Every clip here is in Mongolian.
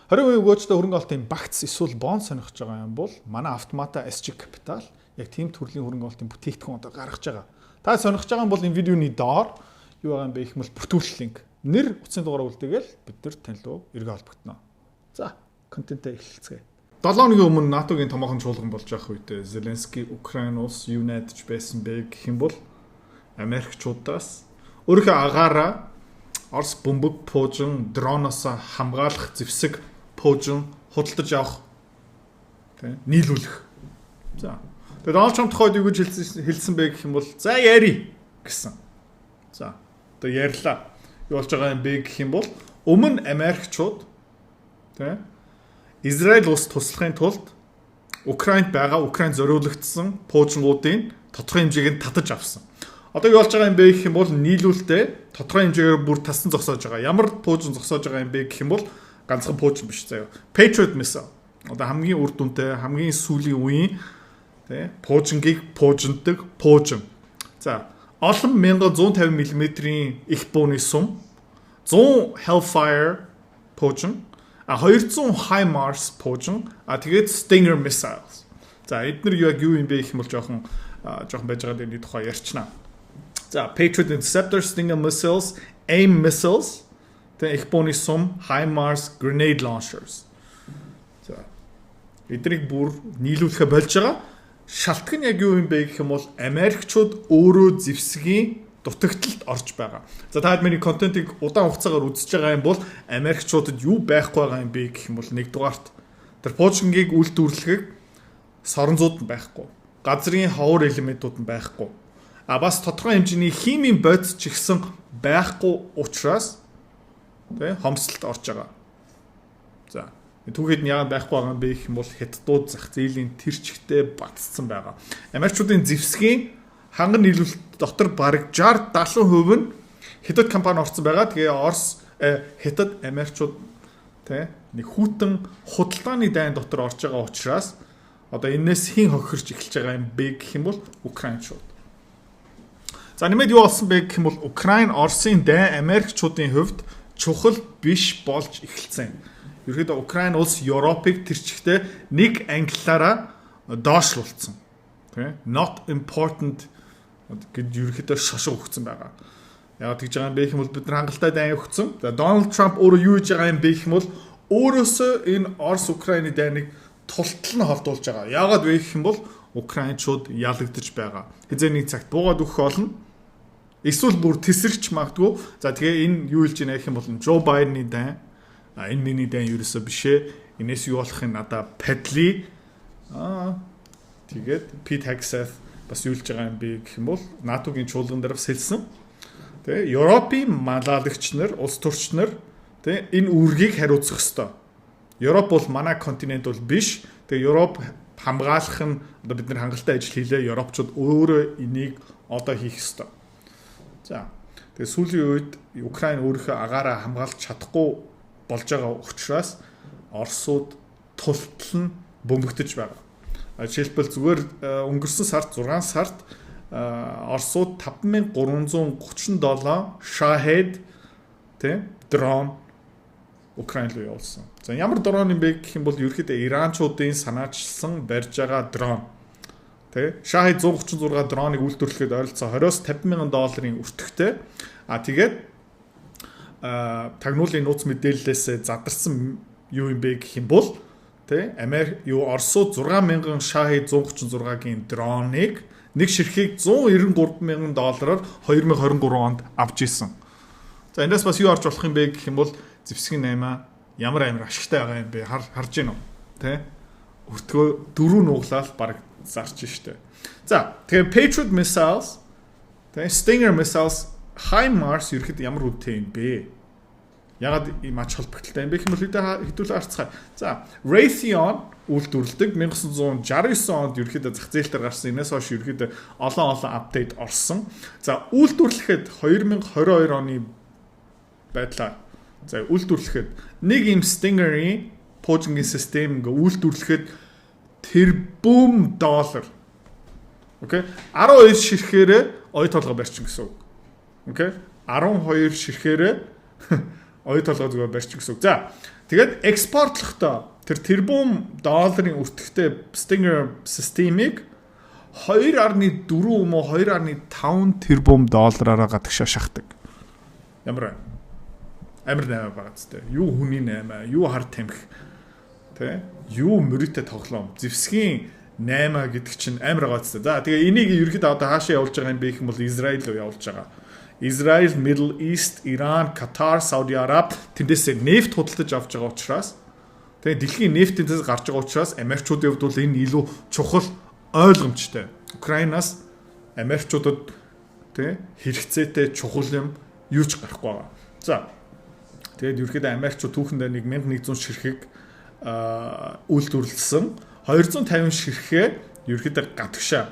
20% өгөөжтэй хөрөнгө олонтын багц эсвэл бонд сонирхож байгаа юм бол манай Автомата SG Capital яг тийм төрлийн хөрөнгө олонтын бүтээгдэхүүн одоо гаргаж байгаа. Та сонирхож байгаа бол энэ видеоны доор юу байгаа юм бэ гэх мэт бүртгүүлэх линк. Нэр утасны дугаараа үлдээгээл бид нар тань руу эргээ холбогдно. За, контентээ эхэлцгээе. 7 өдрийн өмнө НАТОгийн томоохон чуулган болж байх үед Зеленский Украин улс юу найдаж байсан бэ гэх юм бол Америкчуудаас өөрийнхөө агаараа Орос бөмбөг пуужин дроноос хамгаалах зэвсэг пуужин худалдаж авах нийлүүлэх. За. Тэгээд Дональд Трамп тохиолд юу гэж хэлсэн бэ гэх юм бол за яри гэсэн. За. Одоо ярьлаа. Юу болж байгаа юм бэ гэх юм бол өмнө Америкчууд Израиль улс туслахын тулд Украинд байгаа Украин зориулагдсан пуужингуудын тодорхой хэмжээг нь татаж авсан. Одоо юу болж байгаа юм бэ гэх юм бол нийлүүлэлтээ тодорхой хэмжээгээр бүр тасан зогсоож байгаа. Ямар пуужин зогсоож байгаа юм бэ гэх юм бол ганцхан пуужин биш заяа. Patriot missile. Одоо хамгийн үр дүнтэй, хамгийн сүүлийн үеийн пуужингийг пуужиндаг пуужин. За, олон 1150 мм-ийн их бууны сум, 100 Hellfire пуужин, 200 HIMARS пуужин, тэгээд Stinger missiles. За, эдгээр юу юм бэ гэх юм бол жоохон байж байгаа дэний тухай ярьчнаа. За, Patriot Interceptor, Stinger missiles, AIM missiles, их бууны сум, HIMARS, grenade launchers. За, эднийг бүр нийлүүлэхэ болж байгаа. Шалтгаан яг юу юм бэ гэх юм бол Америкчууд өөрөө зэвсгийн дутагдлалд орж байгаа. За, та бидний контентыг удаан хугацаагаар үзэж байгаа юм бол Америкчуудад юу байхгүй байгаа юм бэ гэх юм бол нэгдүгээрт тэр пуужингийг үйлдвэрлэхийг соронзууд нь байхгүй. Газрын ховор элементүүд нь байхгүй. Бас тодорхой хэмжээний химийн бодис ч ихсэн байхгүй учраас хомсолт орж байгаа. За, түүхэд нь яагаад байхгүй байгаа юм бэ гэх юм бол хятадууд зах зээлийн тэр чигтээ батцсан байгаа. Америкчуудын зэвсгийн ханган нийлүүлэлт дотор бараг 60-70% нь хятад компани орсон байгаа. Тэгээ Орос хятад Америкчууд нэг хүүтэн худалдааны дайн дотор орж байгаа учраас одоо энэс хин хохирч эхэлж байгаа юм бэ гэх юм бол Украинчууд. За, нэмээд юу болсон бэ гэх юм бол Украин Оросын дайн Америкчуудын хувьд чухал биш болж эхэлсэн. Ерөнхийдөө Украин улс Европыг тэр чигтээ нэг англиараа доошлуулсан. Not important гэж ерөнхийдөө шошго өгсөн байгаа. Яг тэгж байгаа юм бэ гэх юм бол бид нар хангалттай дайн өгсөн. За, Дональд Трамп өөрөө юу хийж байгаа юм бэ гэх юм бол өөрөөсөө энэ Орос Украины дайныг тултал нь холдуулж байгаа. Яагаад вэ гэх юм бол Украинчууд ялагдаж байгаа. Хизээний цагт буугаад өгөх болно. Эсвэл бүр тесрэгч магадгүй. За, тэгээ энэ юу хэлж байна гэх юм бол Джо Байдны дайн. Энэ миний дайн ерөөсөө бишээ. Энэс юу болохын надаа падли. Тэгээд Pete Hegseth бас юу хэлж байгаа юм бэ гэх юм бол НАТОгийн чуулган дээр бас хэлсэн. Тэгээ Европын малаалагч нар, улс төрч нар энэ үүргийг хариуцах ёстой. Европ бол манай континент бол биш. Тэгээ Европ хамгаалах нь одоо бид нар хангалттай ажил хийлээ. Европчууд өөрөө энийг одоо хийх ёстой. За, тэгээ сүүлийн үед Украин өөрийнхөө агаараа хамгаалж чадахгүй болж байгаа учраас Оросууд тултал нь бөмбөгдөж байгаа. Жишээлбэл зүгээр өнгөрсөн сард 6 сард Оросууд 5337 Shahed дрон Украин руу явуулсан. За, ямар дрон юм бэ гэх юм бол ерөөхдөө Иранчуудын санаачилсан барьж байгаа дрон. Shahed 136 дроныг үйлдвэрлэхэд ойролцоо $20-50,000 өртөгтэй. Тэгээд тагнуулын нууц мэдээллээс задарсан юу юм бэ гэх юм бол Оросууд 6,000 Shahed 136-гийн дроныг нэг ширхгийг $193,000-аар 2023 онд авч исэн. За, эндээс бас юу орж болох юм бэ гэх юм бол зэвсгийн 8 ямар амар ашигтай байгаа юм бэ харж гин үү? Өртгөө 4 нуглаал баг зарч штэ. За, тэгээ Patriot missiles, Stinger missiles, HIMARS ерхэд ямар үнэтэй юм бэ? Ягаад ийм ач холбогдолтой юм бэ гэх юм бол хэдүүлээ харцгаая. За, Raytheon үйлдвэрлэдэг 1969 онд ерөөхдөө зах зээл дээр гарсан. Энэс хойш ерөөхдөө олон апдейт орсон. За, үйлдвэрлэхэд 2022 оны байдлаар үйлдвэрлэхэд нэг юм Stinger-ийн пуужингийн систем ингээ үйлдвэрлэхэд $1 триллион. Окей? 12 ширхээрээ оюу толгой барьчин гэсэн үг. Окей? 12 ширхээрээ оюу толгой зүгээр барьчин гэсэн үг. За, Тэгээд экспортлохдоо тэр тэрбум долларын өртөгтэй Stinger системийг 2.4 юм уу 2.5 тэрбум доллараараа гадагшаа шахдаг. Ямар амар наймаа байгаа зү. Юу хүний наймаа, юу хар тамхи. Тэ? Юу мөрөтэй тоглоом. Зевсгийн 8 гэдэг чинь амар байгаа зү. За тэгээ энийг ерөөхдөө одоо хаашаа явуулж байгаа юм бэ гэх юм бол Израиль руу явуулж байгаа. Израиль, Middle East, Иран, Катар, Сауди Араб тэндээсээ нефт худалдаж авч байгаа учраас тэгээ дэлхийн нефтээс гарч байгаа учраас Америкчуудын хувьд бол энэ илүү чухал ойлгомжтой. Украинаас Америкчуудад тэ хэрэгцээтэй чухал юм юу ч гарахгүй байгаа. За тэгээд ерөөхдөө Америкчууд түүхэндээ 1100 ширхэг үйлдвэрлэсэн 250 ширхээ ерөөхдөө гадагшаа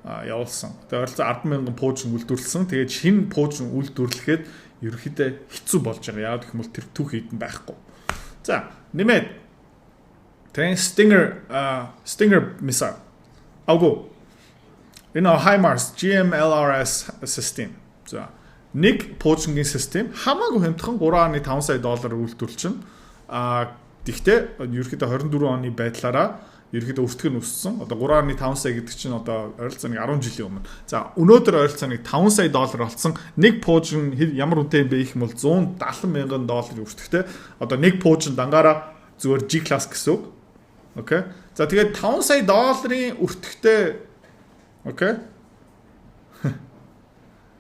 явуулсан. Тэгээд ойролцоон 10,000 пуужин үйлдвэрлэсэн. Тэгээд шинэ пуужин үйлдвэрлэхэд ерөөхдөө хэцүү болж байгаа. Яг гэх юм бол тэр түүх хідэн байхгүй. За, нэмээд Stinger missile. Агуу. Энэ HIMARS GMLRS system. За, нэг пуужингийн систем хамаагүй хямдхан 3.5 сая доллараар үйлдвэрлэчин. Гэхдээ ерөөхдөө 24 оны байдлаараа ерөөхдөө өртөг нь өссөн. Одоо 3.5 сая гэдэг чинь одоо ойролцоог 10 жилийн өмнө. За өнөөдөр ойролцоог 5 сая доллар болсон. Нэг пуужин ямар үнэтэй юм бэ гэх юм бол 170 мянган долларын өртөгтэй. Одоо нэг пуужин дангаараа зүгээр G class гэсэн үг. Окей. За тэгээд 5 сая долларын өртөгтэй окей.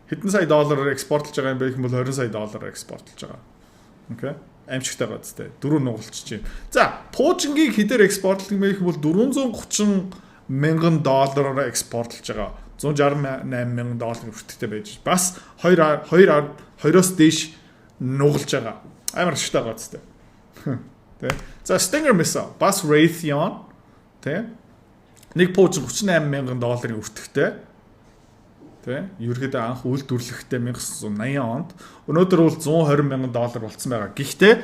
Хэдэн сая доллараар экспортлж байгаа юм бэ гэх юм бол 20 сая доллараар экспортлж байгаа. Окей. Амжигтай гадтай 4 нугалчих чинь. За, пуужингийг хэдээр экспортлох юм бэ гэх бол 430 мянган доллараар экспортлж байгаа. 168 мянган долларын өртөгтэй байж бас 2-2-2-оос дээш нугалж байгаа. Амар шигтэй гадтай. Тэ. За, Stinger missile бас Raytheon тэ. Нэг пуужин 38 мянган долларын өртөгтэй. Тэ. Ерөөдөө анх үйлдвэрлэхдээ 1980 онд өнөөдөр бол 120 мянган доллар болцсон байгаа. Гэхдээ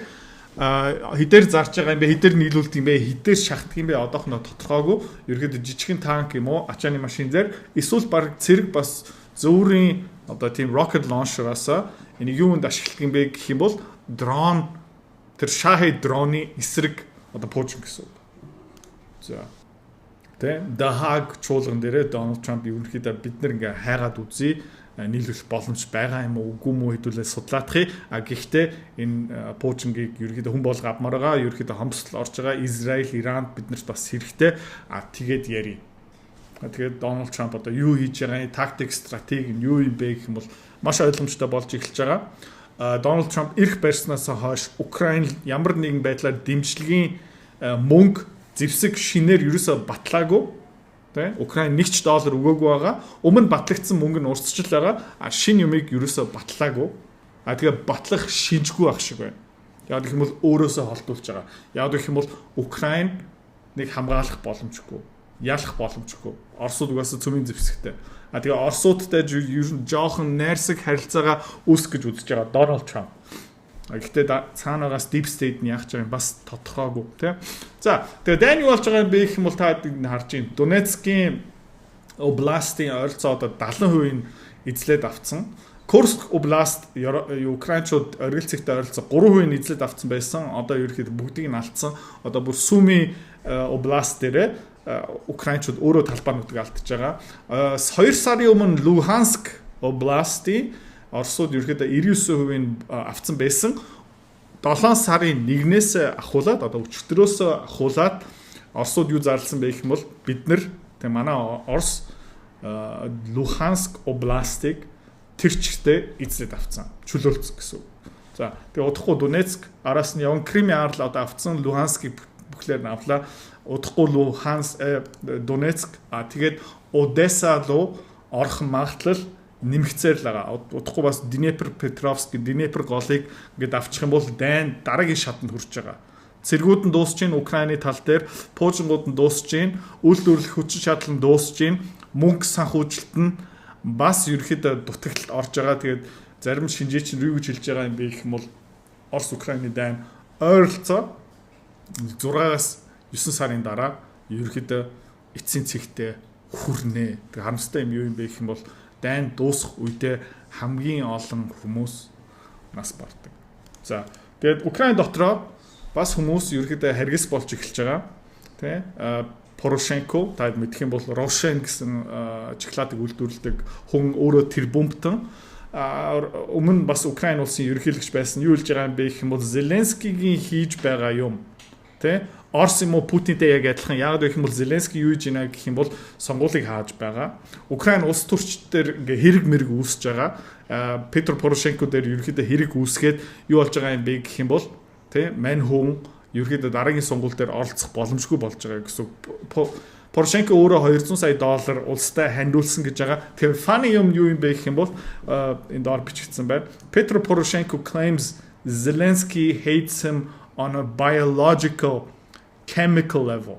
хэдээр зарж байгаа юм бэ? Хэдээр нийлүүлдэг юм бэ? Хэдээр шахдаг юм бэ? Одоохондоо тодорхойгүй. Ерөөдөө жижигхэн танк юм уу? Ачааны машин дээр эсвэл баг цэрэг бас зөөврийн одоо тийм rocket launcher-аас энийг юунд ашигладаг юм бэ гэх юм бол дрон тэр Shahed дроны эсрэг одоо пуужин гэсэн үг. За тэ The Hague чуулган дээрээ Дональд Трамп ерөнхийдөө бид нар ингээ хайгаад үзье нийлүүлэх боломж байгаа юм уу үгүй мүү хэдүүлээ судлаадахыг. Гэхдээ энэ пуужингийг ерөнхийдөө хүн болго авмаар байгаа. Ерөнхийдөө хомсдол орж байгаа. Израиль, Иранд биднэрт бас хэрэгтэй. Тэгээд яри. Тэгээд Дональд Трамп одоо юу хийж байгаа, тактик, стратеги нь юу юм бэ гэх юм бол маш ойлгомжтой болж эхэлж байгаа. Дональд Трамп ирэх барьснаас хойш Украин ямар нэгэн байдлаар дэмжлэгийн мөнгө зэвсэг шинээр ерөөсө батлаагүй. Тэ Украин $1 өгөөгүй байгаа. Өмнө батлагдсан мөнгө нь урсчил байгаа. Шинэ юмыг ерөөсө батлаагүй. Тэгээ батлах шинжгүй ах шиг байна. Яг гэх юм бол өөрөөсөө холдуулж байгаа. Яг гэх юм бол Украин нэг хамгаалах боломжгүй. Ялах боломжгүй. Оросууд угаасаа цөмийн зэвсэгтэй. Тэгээ Оросуудтай ер нь жоохон найрсаг харилцаагаа үүсгэх гэж үзэж байгаа Дональд Трамп. Гэхдээ цаанаас deep state нь яах гэж байгаа бас тодорхойгүй тийм. За тэгээ дайны болж байгаа юм бэ гэх юм бол та харж байна. Донецкийн областын ойролцоо одоо 70% нь эзлээд авцсан. Курск област Украинчууд оргилцэгтэй ойролцоо 3% нь эзлээд авцсан байсан. Одоо ерөөхдөө бүгдийг нь алдсан. Одоо бүр Суми област дээр Украинчууд өөрөө талбай нутгийг алдчихж байгаа. 2 сарын өмнө Луганск областын Оросууд ерөөхдөө 99% нь авцсан байсан. 7 сарын 1-ээс ахуулаад одоо өчигдрөөс ахуулаад Оросууд юу зарласан бэ гэх юм бол бид нар тэг манай Орос Луганск областыг тэр чигтээ эзлээд авцсан. Чөлөөлцсөн гэсэн үг. За тэгээ удахгүй Донецк араас нь явсан Кримийн арал одоо авцсан Луганскийг бүхлээр нь авлаа. Удахгүй Донецк тэгээд Одесса руу орох магадлал нэмэгцээр л байгаа. Удахгүй бас Днепропетровск, Днепр голыг ингээд авчих юм бол дайн дараагийн шатанд хүрч байгаа. Цэргүүд нь дуусч гин Украины тал дээр, пуужингууд нь дуусч гин, үйлдвэрлэх хүчин чадал нь дуусч гин, мөнгө санхүүжилт нь бас ерөөхдөө дутагдлалд орж байгаа. Тэгээд зарим шинжээч нь юу гэж хэлж байгаа юм бэ гэх юм бол Орос Украины дайн ойролцоо 6-аас 9 сарын дараа ерөөхдөө эцсийн цэгтээ хүрнэ. Тэг харамстай юм юу юм бэ гэх юм бол дайн дуусах үедээ хамгийн олон хүмүүс нас бардаг. За, тэгээд Украин дотроо бас хүмүүс ерөөхдөө харгас болж эхэлж байгаа. Тэ? Порошенко таад мэдэх юм бол Рошен гэсэн чоколадыг үйлдвэрлэдэг хүн өөрөө тэр бомбтон өмнө бас Украин улсын ерөнхийлөгч байсан. Юу хэлж байгаа юм бэ гэх юм бол Зеленскигийн хийж байгаа юм. Тэ? Орос юм уу Путинтэй яг адилхан. Яг гэх юм бол Зеленский юу хийж байна гэх юм бол сонгуулийг хааж байгаа. Украин улс төрчдөр ингээ хэрэг мэрэг үүсэж байгаа. Петр Порошенко дээр ерөнхийдөө хэрэг үүсгээд юу болж байгаа юм бэ гэх юм бол тэ мань хүн ерөнхийдөө дараагийн сонгуул дээр оролцох боломжгүй болж байгаа гэсэн. Порошенко өөрөө $200 сая улстай хандуулсан гэж байгаа. Тэгэхээр funny юм юу юм бэ гэх юм бол энэ доор бичигдсэн байна. Petro Poroshenko claims Zelensky hates him on a biological chemical level.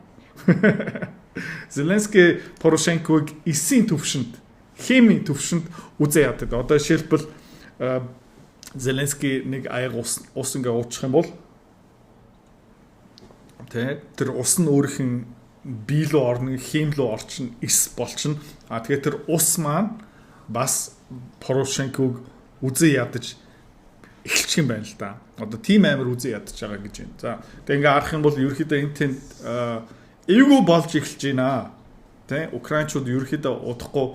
Зеленский Порошенког эсийн төвшөнд, химийн төвшөнд үзээ яддаг. Одоо жишээлбэл Зеленский нэг аяг ус ингээ уучих юм бол тэр ус нь өөрийнх нь бие рүү орно, хим рүү орчин, эс болчин. Тэгээд тэр ус маань бас Порошенког үзээ ядаж эхэлчих юм байна л да. Одоо тийм амар үзээ ядаж байгаа гэж байна. За тэгээ ингээ харах юм бол ерөөхдөө энэ тэнд эвгүй болж эхэлж байна. Тэ Украинчууд ерөөхдөө удахгүй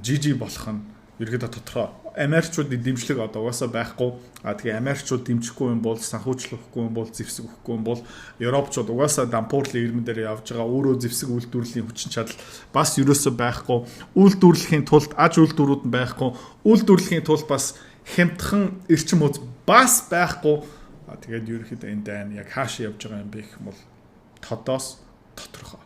жижиг болох нь ерөөхдөө тодорхой. Америкчуудын дэмжлэг одоо угаасаа байхгүй. Тэгээ Америкчууд дэмжихгүй юм бол, санхүүжлэхгүй юм бол, зэвсэг өгөхгүй юм бол Европчууд угаасаа дампуурлын ирмэн дээр явж байгаа өөрөө зэвсэг үйлдвэрлэлийн хүчин чадал бас ерөөсөө байхгүй. Үйлдвэрлэхийн тулд аж үйлдвэрүүд нь байхгүй. Үйлдвэрлэхийн тулд бас хямдхан эрчим хүч бас байхгүй. Тэгээд ерөөхдөө энэ дайн яг хаашаа явж байгаа юм бэ гэх юм бол тодоос тодорхой.